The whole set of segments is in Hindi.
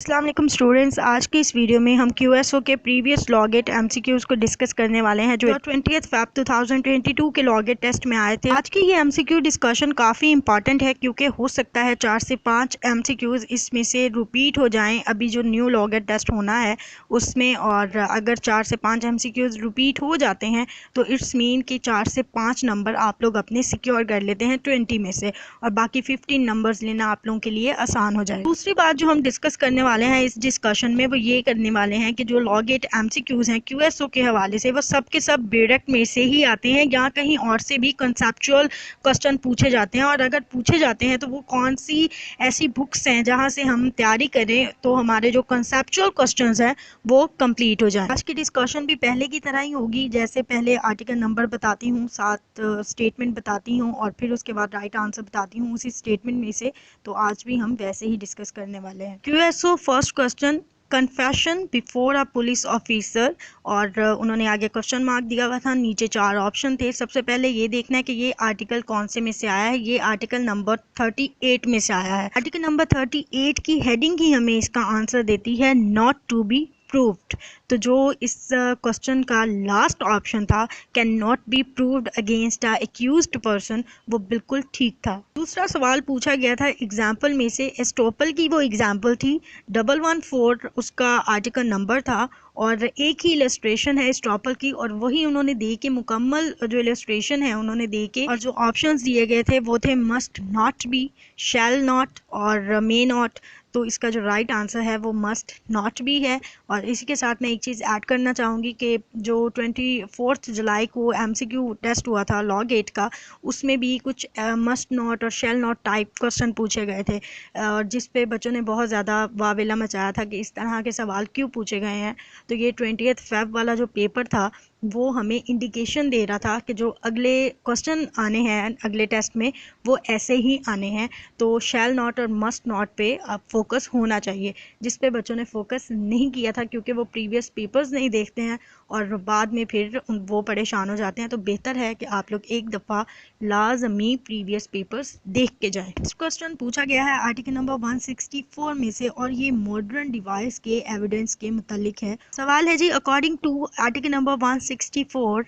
अस्सलाम वालेकुम स्टूडेंट्स, आज की इस वीडियो में हम क्यूएसओ के प्रीवियस लॉ गेट एमसीक्यूज़ को डिस्कस करने वाले हैं जो 20 फ़रवरी 2022 के लॉ गेट टेस्ट में आए थे। आज की ये एमसीक्यू डिस्कशन काफ़ी इंपॉर्टेंट है क्योंकि हो सकता है 4 से 5 एमसीक्यूज़ इसमें से रिपीट हो जाएं अभी जो न्यू लॉ गेट टेस्ट होना है उसमें, और अगर 4 से 5 एमसीक्यूज़ रिपीट हो जाते हैं तो इट्स मीन कि 4 से 5 नंबर आप लोग अपने सिक्योर कर लेते हैं 20 में से, और बाकी 15 नंबर्स लेना आप लोगों के लिए आसान हो जाए। दूसरी बात जो हम डिस्कस करने वाले हैं इस डिस्कशन में वो ये करने वाले हैं कि जो लॉ गेट एमसीक्यूज़ हैं क्यूएसओ के हवाले से वो सब के सब बेड़क में से ही आते हैं या कहीं और से भी कंसेप्चुअल क्वेश्चन पूछे जाते हैं, और अगर पूछे जाते हैं तो वो कौन सी ऐसी बुक्स हैं जहां से हम तैयारी करें तो हमारे जो कंसेप्चुअल क्वेश्चंस हैं वो कंप्लीट हो जाए। आज की डिस्कशन भी पहले की तरह ही होगी, जैसे पहले आर्टिकल नंबर बताती हूँ, 7 स्टेटमेंट बताती हूँ और फिर उसके बाद राइट आंसर बताती हूँ उसी स्टेटमेंट में से। तो आज भी हम वैसे ही डिस्कस करने वाले हैं। QSO first question, confession before a police officer, और उन्होंने आगे क्वेश्चन मार्क दिया हुआ था, नीचे 4 ऑप्शन थे। सबसे पहले ये देखना है कि ये आर्टिकल कौन से में से आया है। ये आर्टिकल नंबर 38 में से आया है। आर्टिकल नंबर 38 की हेडिंग ही हमें इसका आंसर देती है नॉट टू बी प्रूव्ड। तो जो इस क्वेश्चन का लास्ट ऑप्शन था, can not be proved against a accused person, वो बिल्कुल ठीक था। दूसरा सवाल पूछा गया था एग्जाम्पल में से, एस्टोपल की वो एग्जाम्पल थी, 114 उसका आर्टिकल नंबर था और एक ही इलस्ट्रेशन है एस्टोपल की, और वही उन्होंने दे के मुकम्मल जो इलस्ट्रेशन है उन्होंने दे के, और जो ऑप्शंस दिए गए थे वो थे must not be, shall not और मे नॉट। तो इसका जो राइट आंसर है वो मस्ट नॉट बी है। और इसी के साथ मैं एक चीज़ ऐड करना चाहूँगी कि जो 24 जुलाई को एमसीक्यू टेस्ट हुआ था लॉ गेट का, उसमें भी कुछ मस्ट नॉट और शेल नॉट टाइप क्वेश्चन पूछे गए थे, और जिस पे बच्चों ने बहुत ज़्यादा वावेला मचाया था कि इस तरह के सवाल क्यों पूछे गए हैं। तो ये 20 फ़रवरी वाला जो पेपर था वो हमें इंडिकेशन दे रहा था कि जो अगले क्वेश्चन आने हैं अगले टेस्ट में वो ऐसे ही आने हैं। तो शैल नॉट और मस्ट नॉट पे अब फोकस होना चाहिए, जिस पे बच्चों ने फोकस नहीं किया था क्योंकि वो प्रीवियस पेपर्स नहीं देखते हैं और बाद में फिर वो परेशान हो जाते हैं। तो बेहतर है कि आप लोग एक दफ़ा लाजमी प्रीवियस पेपर्स देख के जाएं। नेक्स्ट क्वेश्चन पूछा गया है आर्टिकल नंबर 164 में से, और ये मॉडर्न डिवाइस के एविडेंस के मुतालिक है। सवाल है जी, according to article number 164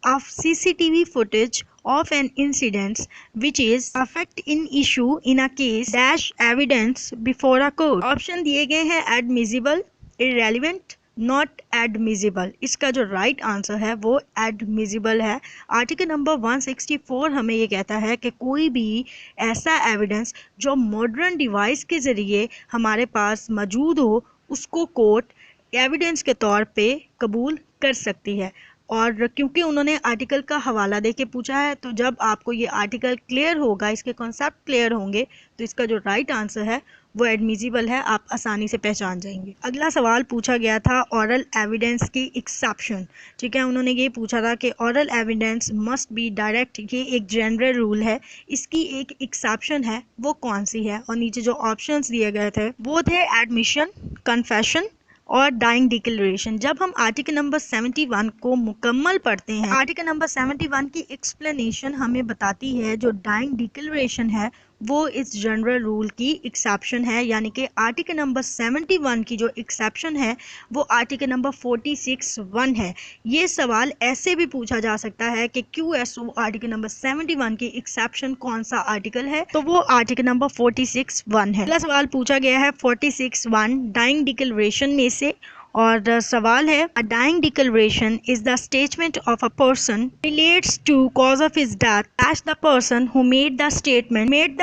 of CCTV footage of an incident which is affect in issue in a case dash evidence before a court। Option दिए गए हैं admissible, irrelevant, नॉट एडमिजिबल। इसका जो राइट आंसर है वो एडमिजिबल है। आर्टिकल नंबर 164 हमें ये कहता है कि कोई भी ऐसा एविडेंस जो मॉडर्न डिवाइस के ज़रिए हमारे पास मौजूद हो उसको कोर्ट एविडेंस के तौर पे कबूल कर सकती है। और क्योंकि उन्होंने आर्टिकल का हवाला दे के पूछा है, तो जब आपको ये आर्टिकल क्लियर होगा, इसके कॉन्सेप्ट क्लियर होंगे, तो इसका जो राइट आंसर है वो एडमिजिबल है, आप आसानी से पहचान जाएंगे। अगला सवाल पूछा गया था ऑरल एविडेंस की एक्सेप्शन। ठीक है, उन्होंने ये पूछा था कि oral evidence must be direct, ये एक जनरल रूल है, इसकी एक एक्सेप्शन है, वो कौन सी है। और नीचे जो ऑप्शंस दिए गए थे वो थे एडमिशन, कन्फेशन और डाइंग डिक्लेरेशन। जब हम आर्टिकल नंबर 71 को मुकम्मल पढ़ते हैं, आर्टिकल नंबर 71 की एक्सप्लेनेशन हमें बताती है जो डाइंग डिक्लेरेशन है वो इस जनरल रूल की एक्सेप्शन है, यानी कि आर्टिकल नंबर 71 की जो एक्सेप्शन है वो आर्टिकल नंबर 46(1) है। ये सवाल ऐसे भी पूछा जा सकता है कि क्यूएसओ आर्टिकल नंबर 71 की एक्सेप्शन कौन सा आर्टिकल है, तो वो आर्टिकल नंबर 46(1) है। अगला सवाल पूछा गया है 46(1) डाइंग डिक्लेरेशन में से, और सवाल है, a dying declaration is the statement of a person relates to cause of his death as the person who made the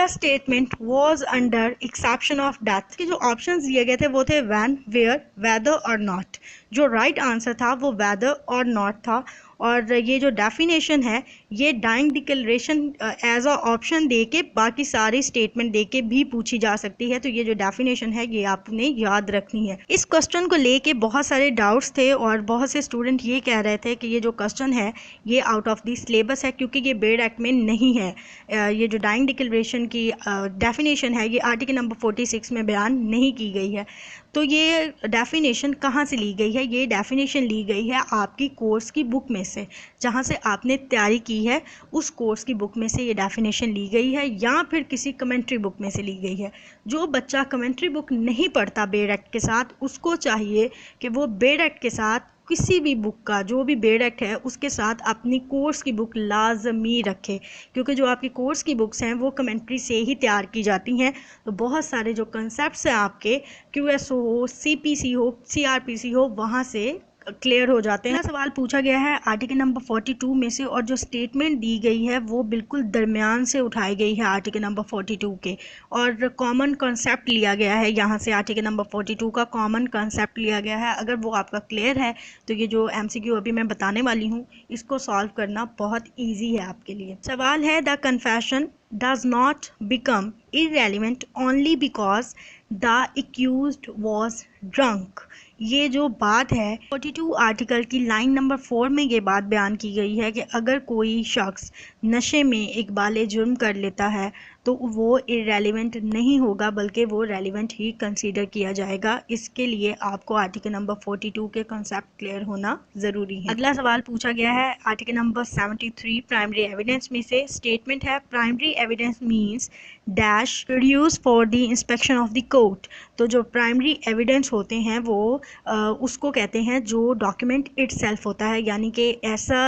statement was under exception of death. के जो ऑप्शंस दिए गए थे वो थे व्हेन, वेयर, वेदर और नॉट। जो राइट आंसर था वो वेदर और नॉट था। और ये जो डेफिनेशन है ये dying declaration as a option दे के बाकी सारी स्टेटमेंट दे के भी पूछी जा सकती है। तो ये जो डेफिनेशन है ये आपने याद रखनी है। इस क्वेश्चन को लेके बहुत सारे डाउट्स थे और बहुत से स्टूडेंट ये कह रहे थे कि ये जो क्वेश्चन है ये आउट ऑफ द सिलेबस है क्योंकि ये बेड एक्ट में नहीं है। ये जो डाइंग डिक्लेरेशन की डेफिनेशन है ये आर्टिकल नंबर 46 में बयान नहीं की गई है। तो ये डेफिनेशन कहाँ से ली गई है? ये डेफिनेशन ली गई है आपकी कोर्स की बुक में से, जहाँ से आपने तैयारी की है उस कोर्स की बुक में से ये डेफिनेशन ली गई है, या फिर किसी कमेंट्री बुक में से ली गई है। जो बच्चा कमेंट्री बुक नहीं पढ़ता बेड एक्ट के साथ, उसको चाहिए कि वो बेड एक्ट के साथ किसी भी बुक का, जो भी बेड एक्ट है उसके साथ अपनी कोर्स की बुक लाजमी रखे, क्योंकि जो आपकी कोर्स की बुक्स हैं वो कमेंट्री से ही तैयार की जाती हैं। तो बहुत सारे जो कंसेप्ट्स हैं आपके QSO हो, CPC हो, CRPC हो, वहाँ से क्लियर हो जाते हैं। सवाल पूछा गया है आर्टिकल नंबर 42 में से, और जो स्टेटमेंट दी गई है वो बिल्कुल दरमियान से उठाई गई है आर्टिकल नंबर 42 के, और कॉमन कॉन्सेप्ट लिया गया है यहाँ से। आर्टिकल नंबर 42 का कॉमन कॉन्सेप्ट लिया गया है। अगर वो आपका क्लियर है तो ये जो MCQ अभी मैं बताने वाली हूँ इसको सॉल्व करना बहुत ईजी है आपके लिए। सवाल है, the confession does not become irrelevant only because the accused was drunk। ये जो बात है 42 आर्टिकल की लाइन नंबर 4 में ये बात बयान की गई है कि अगर कोई शख्स नशे में एक बाले जुर्म कर लेता है तो वो इरेलीवेंट नहीं होगा, बल्कि वो रेलिवेंट ही कंसीडर किया जाएगा। इसके लिए आपको आर्टिकल नंबर 42 के कॉन्सेप्ट क्लियर होना ज़रूरी है। अगला सवाल पूछा गया है आर्टिकल नंबर 73 प्राइमरी एविडेंस में से। स्टेटमेंट है, primary evidence means dash produce for the inspection of the court. तो जो प्राइमरी एविडेंस होते हैं वो उसको कहते हैं जो डॉक्यूमेंट इटसेल्फ होता है, यानी कि ऐसा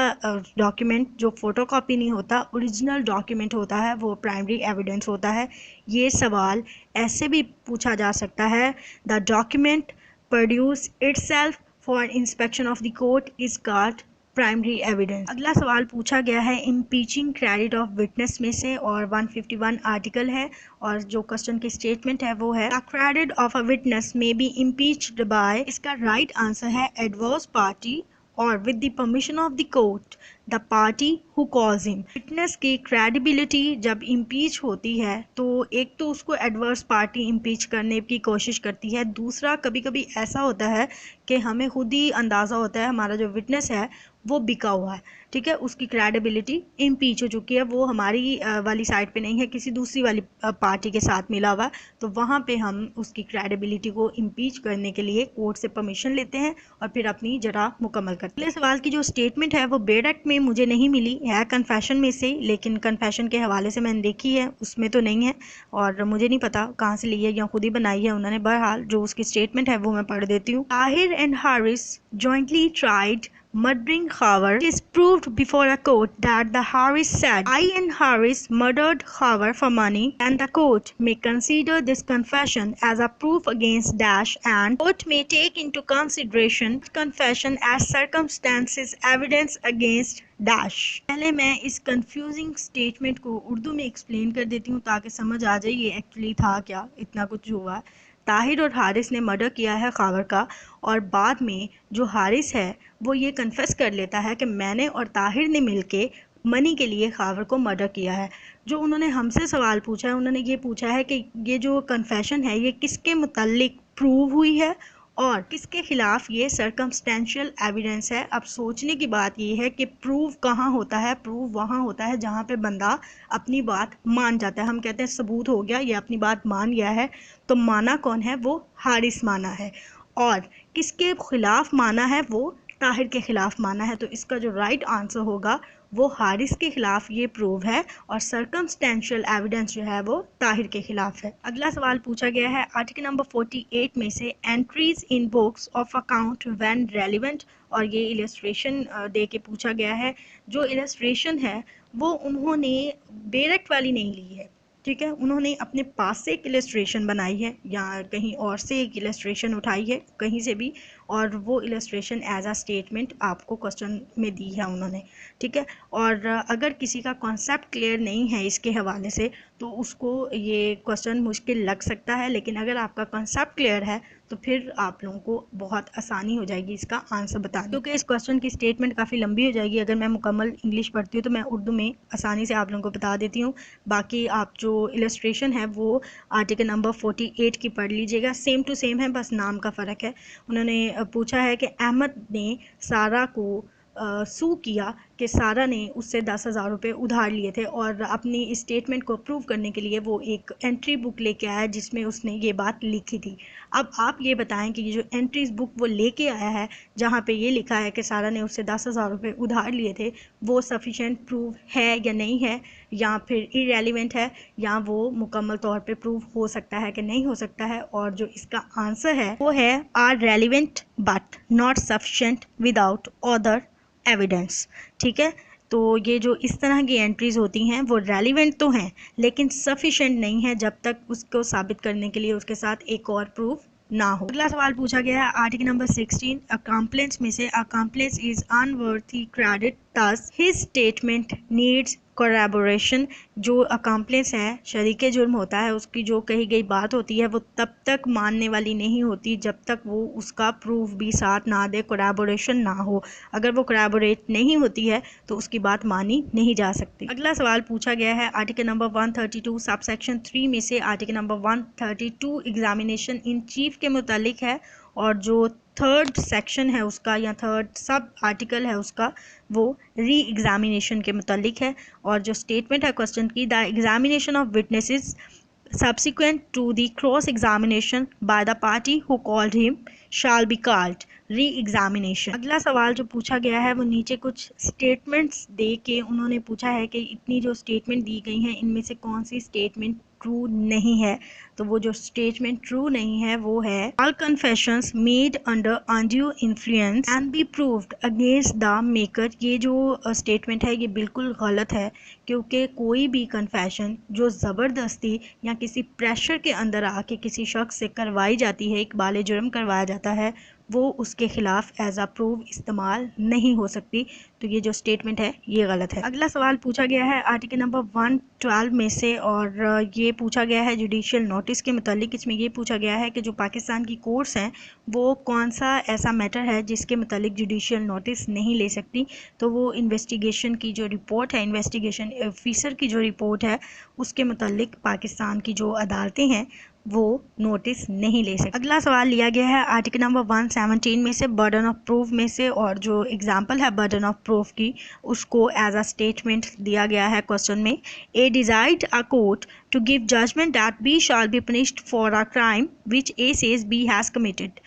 डॉक्यूमेंट जो फोटोकॉपी नहीं होता, ओरिजिनल डॉक्यूमेंट होता है, वो प्राइमरी एविडेंस होता है। ये सवाल ऐसे भी पूछा जा सकता है, the document produce itself for inspection of the court is called primary evidence. अगला सवाल पूछा गया है इम्पीचिंग क्रेडिट ऑफ विटनेस में से, और 151 आर्टिकल है, और जो क्वेश्चन की स्टेटमेंट है वो है, the credit of a witness may be impeached by. इसका राइट आंसर है एडवर्स पार्टी और with the permission of the court the party who calls him. Witness की क्रेडिबिलिटी जब इम्पीच होती है तो एक तो उसको एडवर्स पार्टी इम्पीच करने की कोशिश करती है, दूसरा कभी कभी ऐसा होता है कि हमें खुद ही अंदाज़ा होता है हमारा जो विटनेस है वो बिका हुआ है, ठीक है, उसकी क्रेडिबिलिटी इम्पीच हो चुकी है, वो हमारी वाली साइड पे नहीं है, किसी दूसरी वाली पार्टी के साथ मिला हुआ, तो वहाँ पे हम उसकी क्रेडिबिलिटी को इम्पीच करने के लिए कोर्ट से परमिशन लेते हैं और फिर अपनी जरा मुकम्मल करते हैं। अगले सवाल की जो स्टेटमेंट है वो बेड एक्ट में मुझे नहीं मिली है, कन्फेशन में से, लेकिन कन्फेशन के हवाले से मैंने देखी है, उसमें तो नहीं है और मुझे नहीं पता कहाँ से ली है या खुद ही बनाई है उन्होंने। बहरहाल जो उसकी स्टेटमेंट है वो मैं पढ़ देती हूँ। Tahir and Haris jointly tried murdering Khawar. It is proved before a court that the Haris said, I and Haris murdered Khawar for money, and the court may consider this confession as a proof against Dash, and court may take into consideration confession as circumstances evidence against Dash। पहले मैं इस confusing statement को उर्दू में explain कर देती हूँ ताकि समझ आ जाए ये actually था क्या, इतना कुछ हुआ। ताहिर और हारिस ने मर्डर किया है खावर का, और बाद में जो हारिस है वो ये कन्फेस कर लेता है कि मैंने और ताहिर ने मिलके मनी के लिए खावर को मर्डर किया है। जो उन्होंने हमसे सवाल पूछा है, उन्होंने ये पूछा है कि ये जो कन्फेशन है ये किसके मुताल्लिक प्रूव हुई है और किसके खिलाफ ये सर्कमस्टेंशियल एविडेंस है। अब सोचने की बात ये है कि प्रूव कहाँ होता है, प्रूव वहाँ होता है जहाँ पे बंदा अपनी बात मान जाता है। हम कहते हैं सबूत हो गया, ये अपनी बात मान गया है, तो माना कौन है, वो हारिस माना है, और किसके खिलाफ माना है, वो ताहिर के खिलाफ माना है। तो इसका जो राइट आंसर होगा वो हारिस के खिलाफ ये प्रूव है, और सर्कमस्टेंशियल एविडेंस जो है वो ताहिर के खिलाफ है। अगला सवाल पूछा गया है आर्टिकल नंबर 48 में से, entries in books of account when relevant, और ये इलस्ट्रेशन दे के पूछा गया है। जो इलस्ट्रेशन है वो उन्होंने बेरेक्ट वाली नहीं ली है, ठीक है, उन्होंने अपने पास से एक इलस्ट्रेशन बनाई है या कहीं और से एक इलस्ट्रेशन उठाई है, कहीं से भी, और वो इलस्ट्रेशन एज अ स्टेटमेंट आपको क्वेश्चन में दी है उन्होंने, ठीक है। और अगर किसी का कॉन्सेप्ट क्लियर नहीं है इसके हवाले से तो उसको ये क्वेश्चन मुश्किल लग सकता है, लेकिन अगर आपका कॉन्सेप्ट क्लियर है तो फिर आप लोगों को बहुत आसानी हो जाएगी इसका आंसर बताने, क्योंकि इस क्वेश्चन की स्टेटमेंट काफ़ी लंबी हो जाएगी। अगर मैं मुकम्मल इंग्लिश पढ़ती हूँ तो मैं उर्दू में आसानी से आप लोगों को बता देती हूँ। बाकी आप जो इलस्ट्रेशन है वो आर्टिकल नंबर 48 की पढ़ लीजिएगा, सेम टू सेम है, बस नाम का फ़र्क है। उन्होंने पूछा है कि अहमद ने सारा को सू किया कि सारा ने उससे 10,000 रुपये उधार लिए थे, और अपनी स्टेटमेंट को प्रूव करने के लिए वो एक एंट्री बुक लेके आया जिसमें उसने ये बात लिखी थी। अब आप ये बताएं कि ये जो एंट्रीज बुक वो लेके आया है जहाँ पे ये लिखा है कि सारा ने उससे 10,000 रुपये उधार लिए थे, वो सफिशेंट प्रूव है या नहीं है, या फिर इरेलीवेंट है, या वो मुकम्मल तौर पे प्रूव हो सकता है कि नहीं हो सकता है। और जो इसका आंसर है वो है are relevant but not sufficient without other evidence. ठीक है, तो ये जो इस तरह की एंट्रीज होती हैं वो रेलिवेंट तो हैं लेकिन सफिशेंट नहीं है जब तक उसको साबित करने के लिए उसके साथ एक और प्रूफ ना हो। अगला सवाल पूछा गया है आर्टिकल नंबर 16 अकम्प्लेंस में से accomplice is unworthy credit thus his statement needs collaboration. जो अकम्प्लेंस है, शरीके जुर्म होता है, उसकी जो कही गई बात होती है वो तब तक मानने वाली नहीं होती जब तक वो उसका प्रूफ भी साथ ना दे, कोलैबोरेशन ना हो। अगर वो कोलैबोरेट नहीं होती है तो उसकी बात मानी नहीं जा सकती। अगला सवाल पूछा गया है आर्टिकल नंबर 132 सब सेक्शन 3 में से article number 132 examination in chief के मुतालिक है, और जो थर्ड सेक्शन है उसका या थर्ड सब आर्टिकल है उसका वो री एग्जामिनेशन के मुतालिक है। और जो स्टेटमेंट है क्वेश्चन की, the examination of witnesses subsequent to the cross examination by the party who called him shall be called re-examination। अगला सवाल जो पूछा गया है वो नीचे कुछ स्टेटमेंट्स दे के उन्होंने पूछा है कि इतनी जो स्टेटमेंट दी गई हैं इनमें से कौन सी स्टेटमेंट ट्रू नहीं है। तो वो जो स्टेटमेंट ट्रू नहीं है वो है all confessions made under undue influence and be proved against the maker. ये जो स्टेटमेंट है ये बिल्कुल गलत है, क्योंकि कोई भी कन्फेशन जो ज़बरदस्ती या किसी प्रेशर के अंदर आके किसी शख्स से करवाई जाती है, इकबाल जुर्म करवाया जाता है, वो उसके खिलाफ एज अ प्रूफ इस्तेमाल नहीं हो सकती। तो ये जो स्टेटमेंट है ये गलत है। अगला सवाल पूछा गया है आर्टिकल नंबर 112 में से, और ये पूछा गया है जुडिशियल नोटिस के मुतालिक। इसमें ये पूछा गया है कि जो पाकिस्तान की कोर्ट्स हैं वो कौन सा ऐसा मैटर है जिसके मुतालिक जुडिशियल नोटिस नहीं ले सकती। तो वो इन्वेस्टिगेशन की जो रिपोर्ट है, इन्वेस्टिगेशन ऑफिसर की जो रिपोर्ट है उसके मुतालिक पाकिस्तान की जो अदालतें हैं वो नोटिस नहीं ले सकती। अगला सवाल लिया गया है आर्टिकल नंबर 117 में से बर्डन ऑफ प्रूफ में से, और जो एग्जांपल है बर्डन ऑफ प्रूफ की उसको एज अ स्टेटमेंट दिया गया है क्वेश्चन में। A decided a court to give judgment that B shall be punished for a crime which A says B has committed.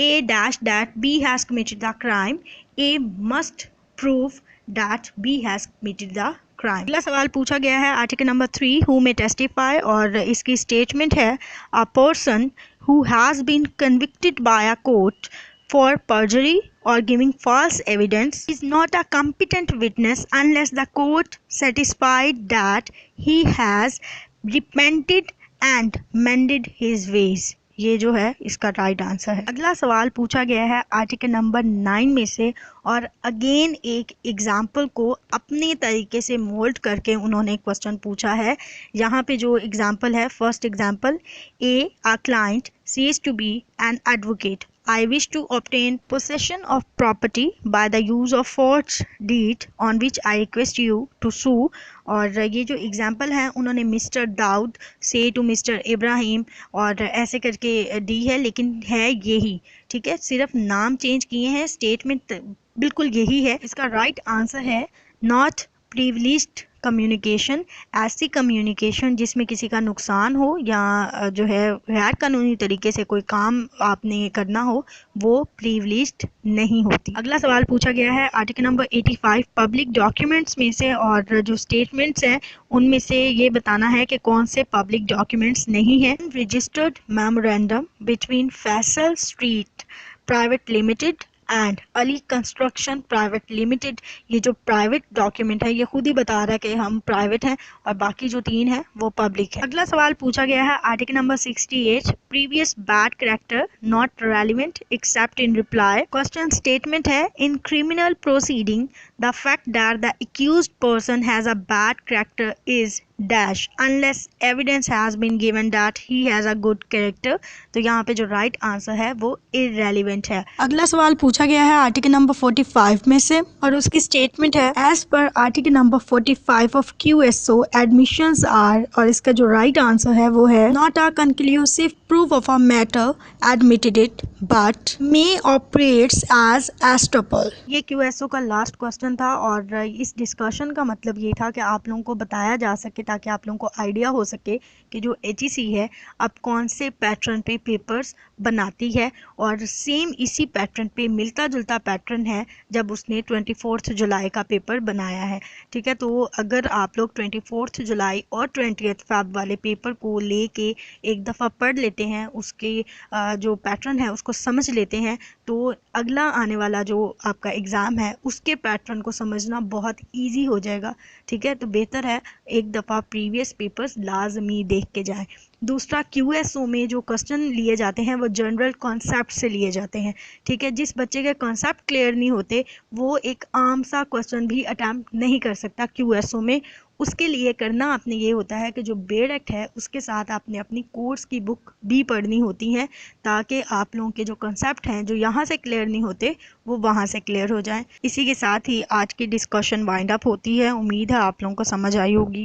A dash that B has committed the crime. A must prove that B has committed the crime. अगला सवाल पूछा गया है article number 3 who may testify, और इसकी स्टेटमेंट है a person who has been convicted by a court for perjury or giving false evidence is not a competent witness unless the court satisfied that he has repented and mended his ways। ये जो है इसका राइट आंसर है। अगला सवाल पूछा गया है आर्टिकल नंबर 9 में से, और अगेन एक एग्जाम्पल को अपने तरीके से मोल्ड करके उन्होंने क्वेश्चन पूछा है। यहाँ पे जो एग्जाम्पल है, first example, a client sees to be an advocate, I wish to obtain possession of property by the use of forged deed on which I request you to sue। और ये जो एग्जाम्पल है उन्होंने मिस्टर दाऊद से टू मिस्टर इब्राहिम और ऐसे करके दी है, लेकिन है यही, ठीक है, सिर्फ नाम चेंज किए हैं, स्टेटमेंट बिल्कुल यही है। इसका राइट आंसर है नॉट प्रिविलेज्ड कम्युनिकेशन। ऐसी कम्युनिकेशन जिसमें किसी का नुकसान हो या जो है गैर कानूनी तरीके से कोई काम आपने करना हो वो प्रिविलेज्ड नहीं होती। अगला सवाल पूछा गया है आर्टिकल नंबर 85 पब्लिक डॉक्यूमेंट्स में से, और जो स्टेटमेंट्स हैं उनमें से ये बताना है कि कौन से पब्लिक डॉक्यूमेंट्स नहीं हैं। Registered memorandum between Faisal street private limited and Ali construction private limited. ये जो प्राइवेट डॉक्यूमेंट है ये खुद ही बता रहा है कि हम प्राइवेट हैं, और बाकी जो 3 है वो पब्लिक है। अगला सवाल पूछा गया है article number 68 previous bad character not relevant except in reply. Question statement है in criminal proceeding the fact that the accused person has a bad character is dash unless evidence has been given that he has a good character. तो यहाँ पे जो राइट आंसर है वो इररेलेवेंट है। अगला सवाल पूछा गया है आर्टिकल नंबर 45 में से और उसकी स्टेटमेंट है as per article number 45 of QSO admissions are, और इसका जो राइट आंसर है वो है not a conclusive proof of a matter admitted it but may operates as estoppel. ये QSO का लास्ट क्वेश्चन था और इस डिस्कशन का मतलब ये था कि आप लोगों को बताया जा सके ताकि आप लोगों को आइडिया हो सके कि जो HEC है अब कौन से पैटर्न पे पेपर्स बनाती है, और सेम इसी पैटर्न पे मिलता जुलता पैटर्न है जब उसने 24 जुलाई का पेपर बनाया है। ठीक है, तो अगर आप लोग 24 जुलाई और 20 फ़रवरी वाले पेपर को लेके एक दफ़ा पढ़ लेते हैं, उसके जो पैटर्न है उसको समझ लेते हैं, तो अगला आने वाला जो आपका एग्ज़ाम है उसके पैटर्न को समझना बहुत ईजी हो जाएगा। ठीक है, तो बेहतर है एक दफ़ा प्रीवियस पेपर्स लाजमी देख के जाएं। दूसरा, QSO में जो क्वेश्चन लिए जाते हैं वो जनरल कॉन्सेप्ट से लिए जाते हैं। ठीक है, जिस बच्चे के कॉन्सेप्ट क्लियर नहीं होते वो एक आम सा क्वेश्चन भी अटैम्प्ट नहीं कर सकता QSO में। उसके लिए करना आपने ये होता है कि जो बेड एक्ट है उसके साथ आपने अपनी कोर्स की बुक भी पढ़नी होती है ताकि आप लोगों के जो कॉन्सेप्ट हैं जो यहाँ से क्लियर नहीं होते वो वहाँ से क्लियर हो जाएं। इसी के साथ ही आज की डिस्कशन वाइंड अप होती है। उम्मीद है आप लोगों को समझ आई होगी।